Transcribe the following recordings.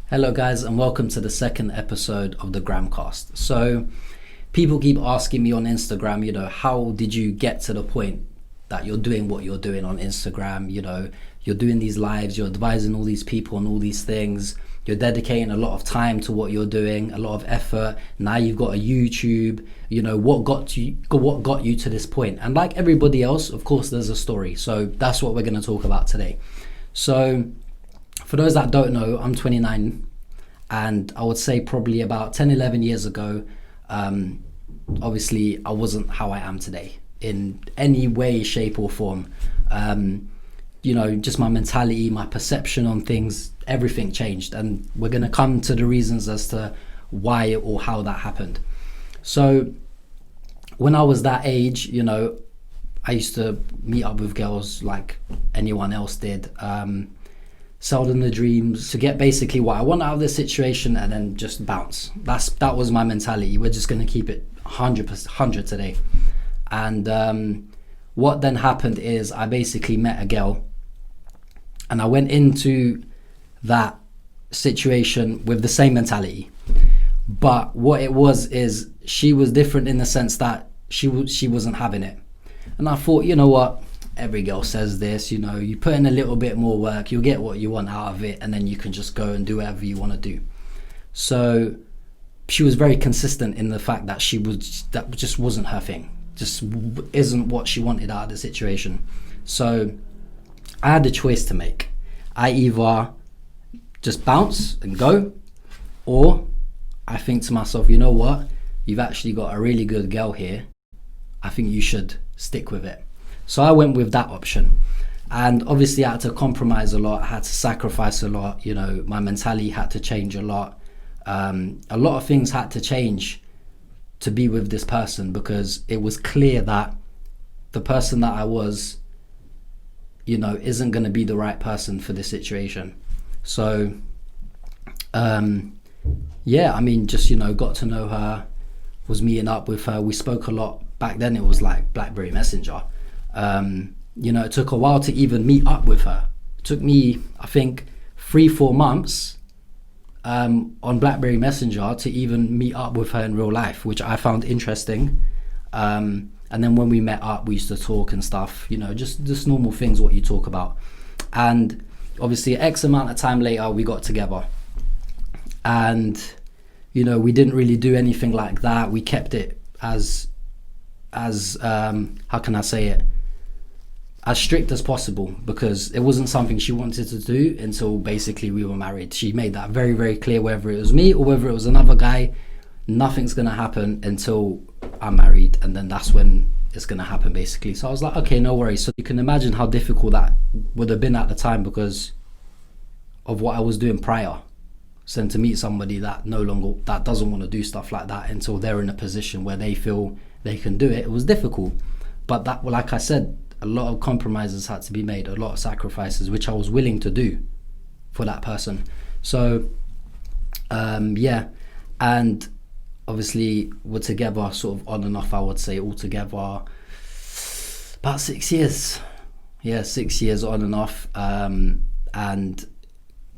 Hello guys, and welcome to the second episode of the Gramcast. So people keep asking me on Instagram, how did you get to the point that you're doing what you're doing on Instagram? You're doing these lives, you're advising all these people on all these things, you're dedicating a lot of time to what you're doing, a lot of effort. Now you've got a YouTube, what got you to this point? And like everybody else, of course, there's a story. So that's what we're going to talk about today. So for those that don't know, I'm 29, and I would say probably about 10, 11 years ago, obviously I wasn't how I am today in any way, shape or form. Just my mentality, my perception on things, everything changed. And we're going to come to the reasons as to why or how that happened. So when I was that age, I used to meet up with girls like anyone else did. Sell them the dreams to get basically what I want out of this situation and then just bounce. That was my mentality. We're just going to keep it 100 today. And what then happened is I basically met a girl, and I went into that situation with the same mentality. But what it was is she was different in the sense that she wasn't having it. And I thought, you know what? Every girl says this, you put in a little bit more work, you'll get what you want out of it, and then you can just go and do whatever you want to do. So she was very consistent in the fact that that just wasn't her thing, just isn't what she wanted out of the situation. So I had a choice to make. I either just bounce and go, or I think to myself, you know what, you've actually got a really good girl here, I think you should stick with it. So I went with that option, and obviously I had to compromise a lot. I had to sacrifice a lot. My mentality had to change a lot. A lot of things had to change to be with this person, because it was clear that the person that I was, isn't going to be the right person for this situation. So, got to know her, was meeting up with her. We spoke a lot. Back then it was like BlackBerry Messenger. It took a while to even meet up with her. It took me, I think, 3-4 months on BlackBerry Messenger to even meet up with her in real life, which I found interesting. And then when we met up, we used to talk and stuff, just normal things, what you talk about. And obviously X amount of time later, we got together. And, we didn't really do anything like that. We kept it as how can I say it, as strict as possible, because it wasn't something she wanted to do until basically we were married. She made that very, very clear, whether it was me or whether it was another guy, nothing's going to happen until I'm married, and then that's when it's going to happen basically. So I was like, okay, no worries. So you can imagine how difficult that would have been at the time because of what I was doing prior. So to meet somebody that doesn't want to do stuff like that until they're in a position where they feel they can do it, it was difficult. But that, like I said, a lot of compromises had to be made, a lot of sacrifices, which I was willing to do for that person. So, and obviously we're together sort of on and off, I would say altogether about 6 years. Yeah, 6 years on and off. And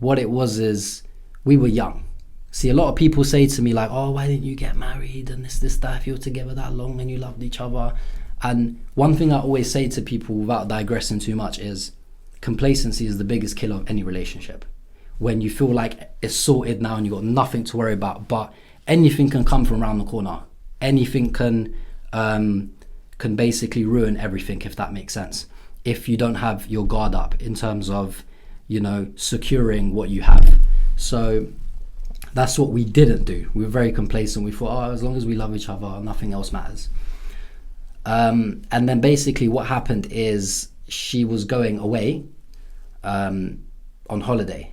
what it was is we were young. See, a lot of people say to me like, oh, why didn't you get married and this, that, if you were together that long and you loved each other. And one thing I always say to people without digressing too much is complacency is the biggest killer of any relationship. When you feel like it's sorted now and you've got nothing to worry about, but anything can come from around the corner. Anything can basically ruin everything, if that makes sense. If you don't have your guard up in terms of, securing what you have. So that's what we didn't do. We were very complacent. We thought, as long as we love each other, nothing else matters. And then basically what happened is she was going away on holiday,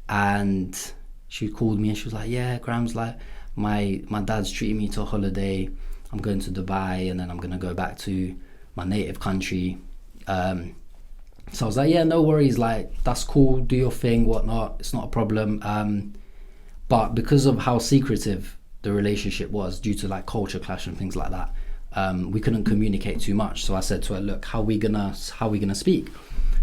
and she called me and she was like, yeah, Graham's like, my dad's treating me to a holiday. I'm going to Dubai and then I'm going to go back to my native country. So I was like, yeah, no worries. Like, that's cool. Do your thing, whatnot. It's not a problem. But because of how secretive the relationship was due to like culture clash and things like that, we couldn't communicate too much. So I said to her, look, how are we gonna speak?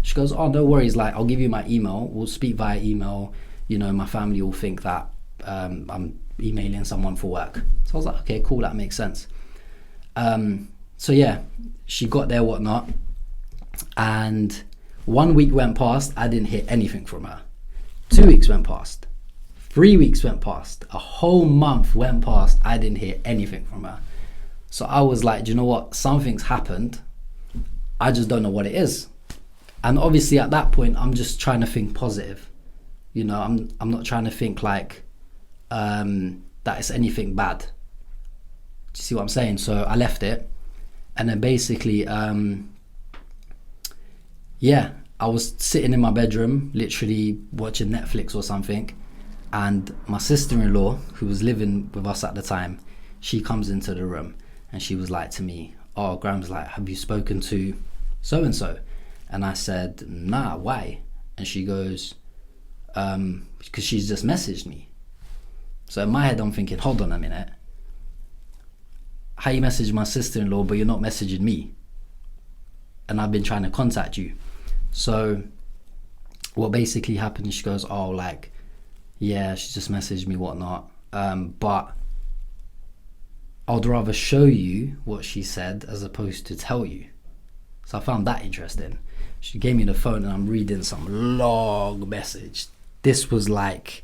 She goes, oh, no worries, like I'll give you my email, we'll speak via email, my family will think that I'm emailing someone for work. So I was like, okay, cool, that makes sense. So yeah, she got there, whatnot, and 1 week went past, I didn't hear anything from her. 2 weeks went past, 3 weeks went past, a whole month went past, I didn't hear anything from her. So I was like, do you know what, something's happened, I just don't know what it is. And obviously at that point, I'm just trying to think positive. I'm not trying to think like that it's anything bad. Do you see what I'm saying? So I left it, and then basically, I was sitting in my bedroom, literally watching Netflix or something, and my sister-in-law, who was living with us at the time, she comes into the room, and she was like to me, oh, Graham's like, have you spoken to so-and-so? And I said, nah, why? And she goes, because she's just messaged me. So in my head, I'm thinking, hold on a minute. How you message my sister-in-law, but you're not messaging me? And I've been trying to contact you. So what basically happened, she goes, oh, like, yeah, she just messaged me, whatnot. But I'd rather show you what she said as opposed to tell you. So I found that interesting. She gave me the phone and I'm reading some long message. This was like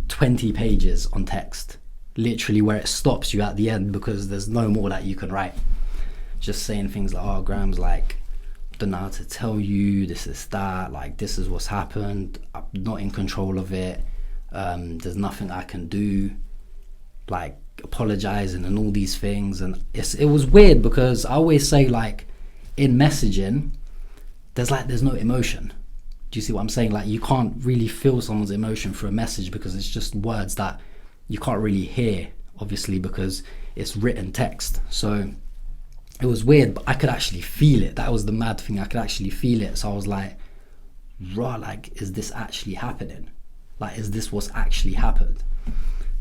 20 pages on text, literally where it stops you at the end because there's no more that you can write. Just saying things like, oh, Graham's like, don't know how to tell you, this is that, like, this is what's happened, I'm not in control of it, there's nothing I can do, like, apologizing and all these things. And it was weird because I always say, like, in messaging, there's no emotion. Do you see what I'm saying? Like, you can't really feel someone's emotion through a message because it's just words that you can't really hear, obviously, because it's written text. So it was weird, but I could actually feel it. That was the mad thing. I could actually feel it. So I was like, raw, like, is this actually happening? Like, is this what's actually happened?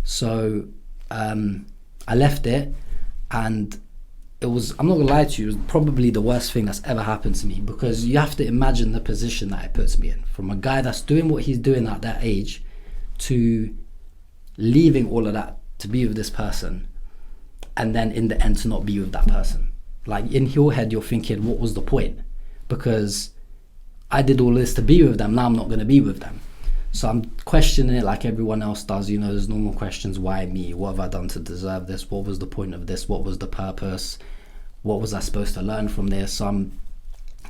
So I left it, and it was, I'm not gonna lie to you, it was probably the worst thing that's ever happened to me, because you have to imagine the position that it puts me in, from a guy that's doing what he's doing at that age to leaving all of that to be with this person, and then in the end to not be with that person. Like, in your head you're thinking, what was the point? Because I did all this to be with them, now I'm not going to be with them. So I'm questioning it like everyone else does. There's normal questions. Why me? What have I done to deserve this? What was the point of this? What was the purpose? What was I supposed to learn from this? So I'm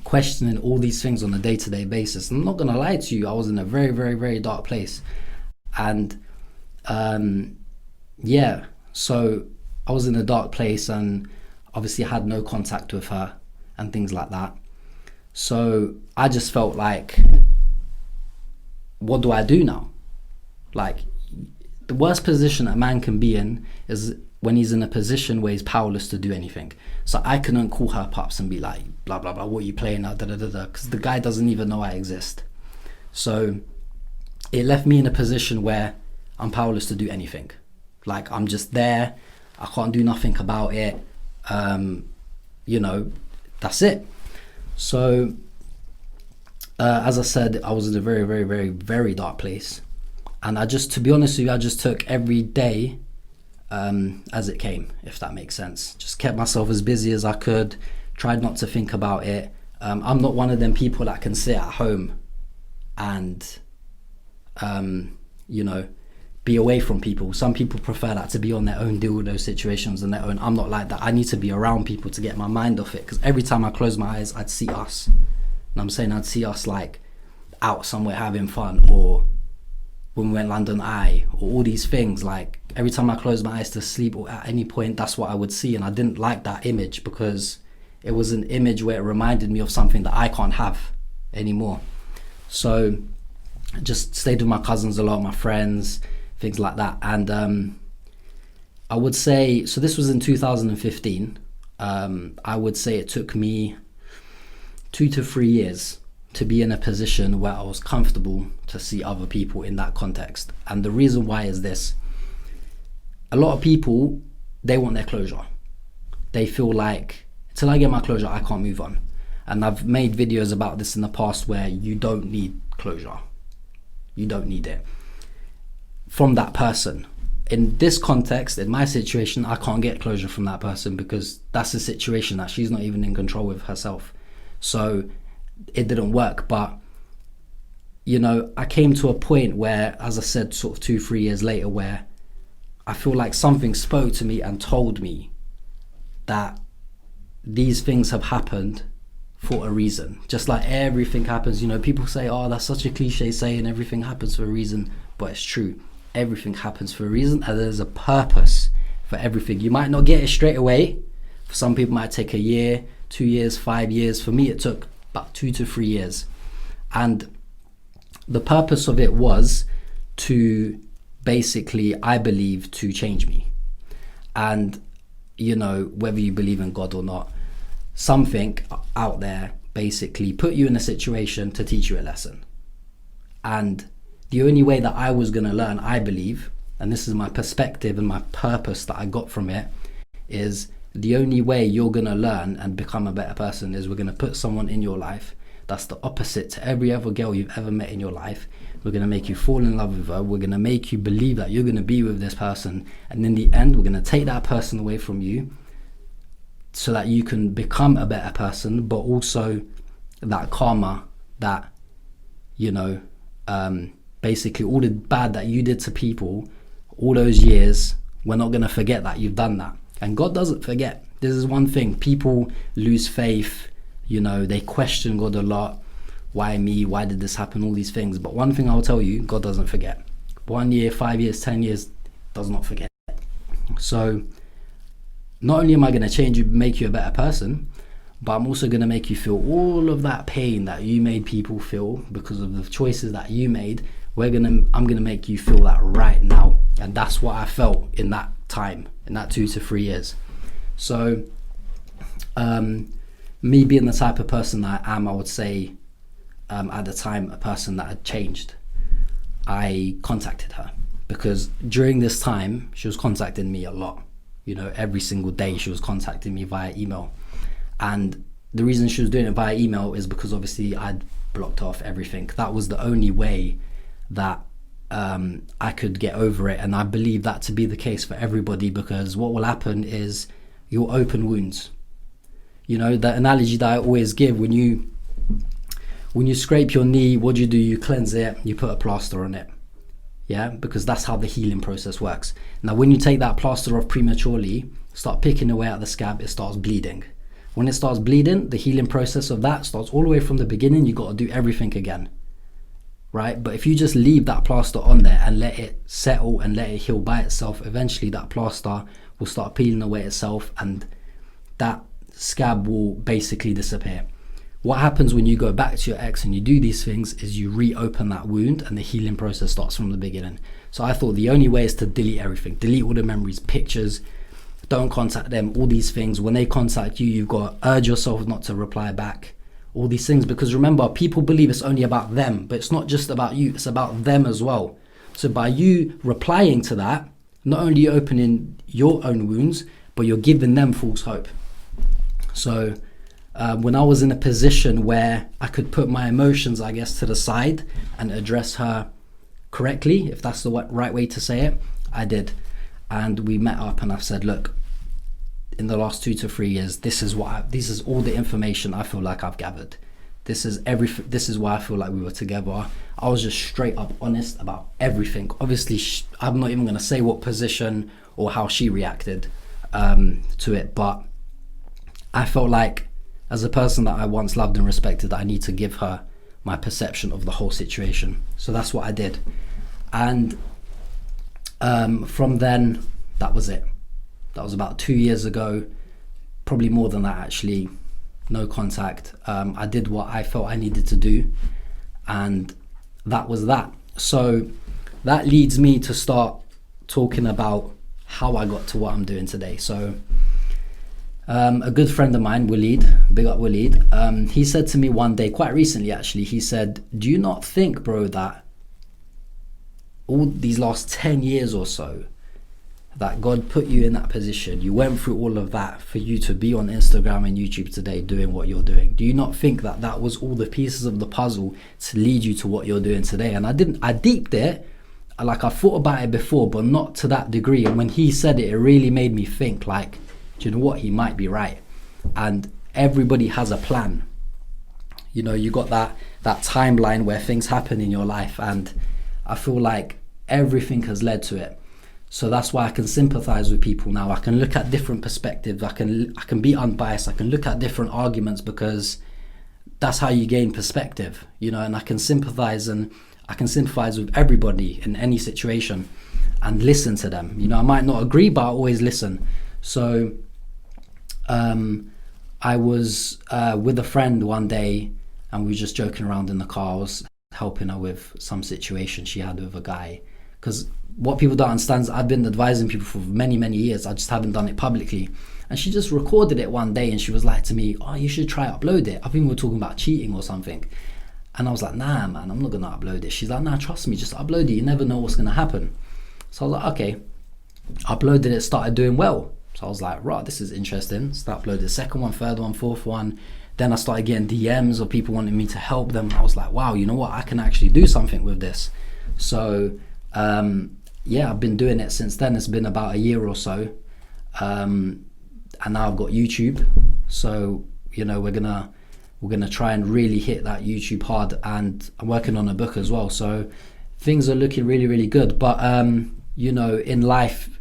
questioning all these things on a day-to-day basis. I'm not going to lie to you, I was in a very, very, very dark place. And so I was in a dark place, and obviously I had no contact with her and things like that. So I just felt like, what do I do now? Like, the worst position a man can be in is when he's in a position where he's powerless to do anything. So I couldn't call her pups and be like, blah, blah, blah, what are you playing at, because the guy doesn't even know I exist. So it left me in a position where I'm powerless to do anything. Like, I'm just there, I can't do nothing about it. That's it. So as I said, I was in a very, very, very, very dark place. And to be honest with you, I just took every day as it came, if that makes sense. Just kept myself as busy as I could, tried not to think about it. I'm not one of them people that can sit at home and, be away from people. Some people prefer that, to be on their own, deal with those situations on their own. I'm not like that. I need to be around people to get my mind off it, because every time I close my eyes, I'd see us. And I'm saying I'd see us like out somewhere having fun, or when we went London Eye, or all these things. Like, every time I closed my eyes to sleep, or at any point, that's what I would see. And I didn't like that image, because it was an image where it reminded me of something that I can't have anymore. So I just stayed with my cousins a lot, my friends, things like that. And I would say, so this was in 2015. I would say it took me 2 to 3 years to be in a position where I was comfortable to see other people in that context. And the reason why is this: a lot of people, they want their closure. They feel like, till I get my closure, I can't move on. And I've made videos about this in the past, where you don't need closure. You don't need it. from that person. In this context, in my situation, I can't get closure from that person because that's a situation that she's not even in control with herself. So it didn't work. But, you know, I came to a point where, as I said, sort of 2-3 years later, where I feel like something spoke to me and told me that these things have happened for a reason. Just like everything happens, you know, people say, oh, that's such a cliche saying, everything happens for a reason, but it's true. Everything happens for a reason, and there's a purpose for everything. You might not get it straight away. For some people, it might take a year, 2 years, 5 years. For me, it took about 2 to 3 years. And the purpose of it was to basically, I believe, to change me. And, you know, whether you believe in God or not, something out there basically put you in a situation to teach you a lesson. And the only way that I was going to learn, I believe, and this is my perspective and my purpose that I got from it, is the only way you're going to learn and become a better person is we're going to put someone in your life that's the opposite to every other girl you've ever met in your life. We're going to make you fall in love with her. We're going to make you believe that you're going to be with this person. And in the end, we're going to take that person away from you so that you can become a better person, but also that karma that, you know, basically all the bad that you did to people all those years, we're not going to forget that you've done that. And God doesn't forget. This is one thing. People lose faith, you know, they question God a lot. Why me? Why did this happen? All these things. But one thing I'll tell you, God doesn't forget. 1 year, 5 years, 10 years, does not forget. So not only am I going to change you, make you a better person, but I'm also going to make you feel all of that pain that you made people feel because of the choices that you made. I'm going to make you feel that right now. And that's what I felt in that time, in that 2 to 3 years. So me being the type of person that I am, I would say at the time, a person that had changed, I contacted her because during this time, she was contacting me a lot. You know, every single day she was contacting me via email. And the reason she was doing it via email is because obviously I'd blocked off everything. That was the only way that I could get over it. And I believe that to be the case for everybody, because what will happen is you'll open wounds. You know, the analogy that I always give, when you scrape your knee, what do? You cleanse it, you put a plaster on it. Yeah, because that's how the healing process works. Now, when you take that plaster off prematurely, start picking away at the scab, it starts bleeding. When it starts bleeding, the healing process of that starts all the way from the beginning. You got to do everything again, right? But if you just leave that plaster on there and let it settle and let it heal by itself, eventually that plaster will start peeling away itself and that scab will basically disappear. What happens when you go back to your ex and you do these things is you reopen that wound and the healing process starts from the beginning. So I thought the only way is to delete everything. Delete all the memories, pictures, don't contact them, all these things. When they contact you, you've got to urge yourself not to reply back. All these things, because remember, people believe it's only about them, but it's not just about you, it's about them as well. So by you replying to that, not only are you opening your own wounds, but you're giving them false hope. So when I was in a position where I could put my emotions, I guess, to the side and address her correctly, if that's the right way to say it, I did. And we met up and I said, look, in the last 2 to 3 years, this is all the information I feel like I've gathered. This is why I feel like we were together. I was just straight up honest about everything. Obviously, I'm not even going to say what position or how she reacted to it, but I felt like, as a person that I once loved and respected, I need to give her my perception of the whole situation. So that's what I did. And from then, that was it. That was about 2 years ago, probably more than that actually. No contact. I did what I felt I needed to do, and that was that. So that leads me to start talking about how I got to what I'm doing today. So a good friend of mine, Waleed, big up Waleed, he said to me one day, quite recently actually, he said, do you not think, bro, that all these last 10 years or so, that God put you in that position, you went through all of that for you to be on Instagram and YouTube today doing what you're doing? Do you not think that that was all the pieces of the puzzle to lead you to what you're doing today? And I deeped it. like I thought about it before, but not to that degree. And when he said it, it really made me think, like, do you know what? He might be right. And everybody has a plan. You know, you got that timeline where things happen in your life, and I feel like everything has led to it. So that's why I can sympathize with people now. I can look at different perspectives. I can be unbiased. I can look at different arguments, because that's how you gain perspective, you know. And I can sympathize with everybody in any situation and listen to them. You know, I might not agree, but I always listen. So I was with a friend one day, and we were just joking around in the car. I was helping her with some situation she had with a guy, because what people don't understand is I've been advising people for many, many years. I just haven't done it publicly. And she just recorded it one day, and she was like to me, oh, you should try upload it. I think we were talking about cheating or something. And I was like, nah, man, I'm not going to upload it. She's like, nah, trust me, just upload it. You never know what's going to happen. So I was like, okay. Uploaded it, started doing well. So I was like, right, this is interesting. So I uploaded the second one, third one, fourth one. Then I started getting DMs of people wanting me to help them. I was like, wow, you know what? I can actually do something with this. So, yeah, I've been doing it since then. It's been about a year or so. And now I've got YouTube. So, you know, we're gonna try and really hit that YouTube hard, and I'm working on a book as well. So things are looking really, really good. But you know, in life,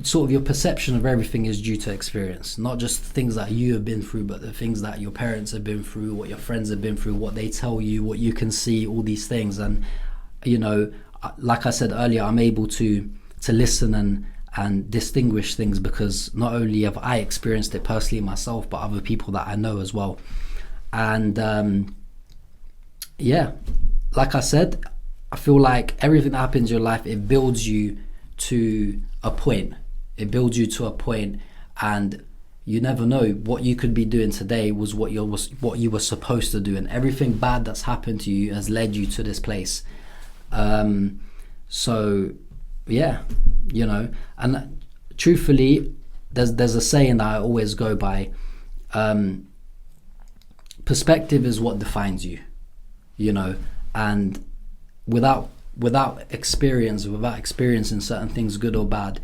sort of your perception of everything is due to experience, not just things that you have been through, but the things that your parents have been through, what your friends have been through, what they tell you, what you can see, all these things. And you know, like I said earlier, I'm able to listen and distinguish things, because not only have I experienced it personally myself, but other people that I know as well. And yeah, like I said, I feel like everything that happens in your life, it builds you to a point. It builds you to a point, and you never know what you could be doing today was what you were supposed to do, and everything bad that's happened to you has led you to this place. So yeah, you know, and truthfully, there's a saying that I always go by. Perspective is what defines you, you know, and without experiencing certain things, good or bad,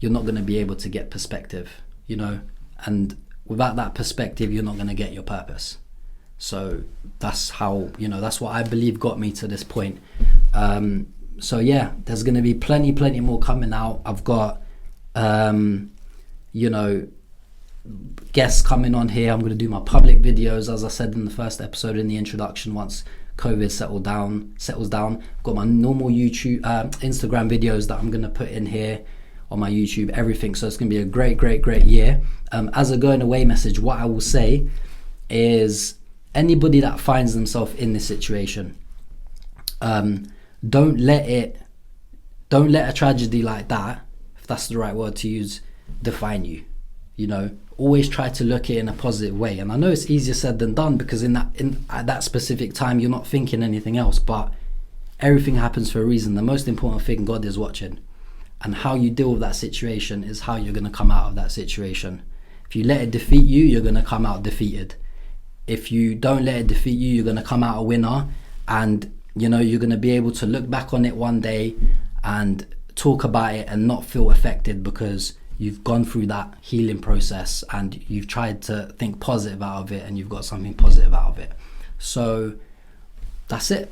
you're not going to be able to get perspective, you know, and without that perspective, you're not going to get your purpose. So that's how, you know, that's what I believe got me to this point. So yeah, there's going to be plenty more coming out. I've got, you know, guests coming on here. I'm going to do my public videos, as I said in the first episode in the introduction, once COVID settles down. I've got my normal YouTube, Instagram videos that I'm going to put in here on my YouTube, everything. So it's going to be a great year. As a going away message, what I will say is, anybody that finds themselves in this situation, don't let a tragedy like that, if that's the right word to use, define you. You know, always try to look at it in a positive way. And I know it's easier said than done, because at that specific time you're not thinking anything else, but everything happens for a reason. The most important thing, God is watching, and how you deal with that situation is how you're going to come out of that situation. If you let it defeat you, you're going to come out defeated. If you don't let it defeat you, you're going to come out a winner, and you know, you're going to be able to look back on it one day and talk about it and not feel affected, because you've gone through that healing process and you've tried to think positive out of it, and you've got something positive out of it. So that's it.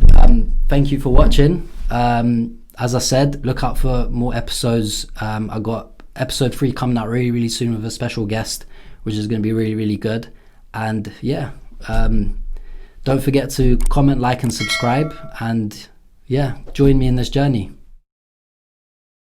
Thank you for watching. As I said, look out for more episodes. I got episode 3 coming out really soon with a special guest, which is going to be really good. And yeah, don't forget to comment, like and subscribe, and yeah, join me in this journey.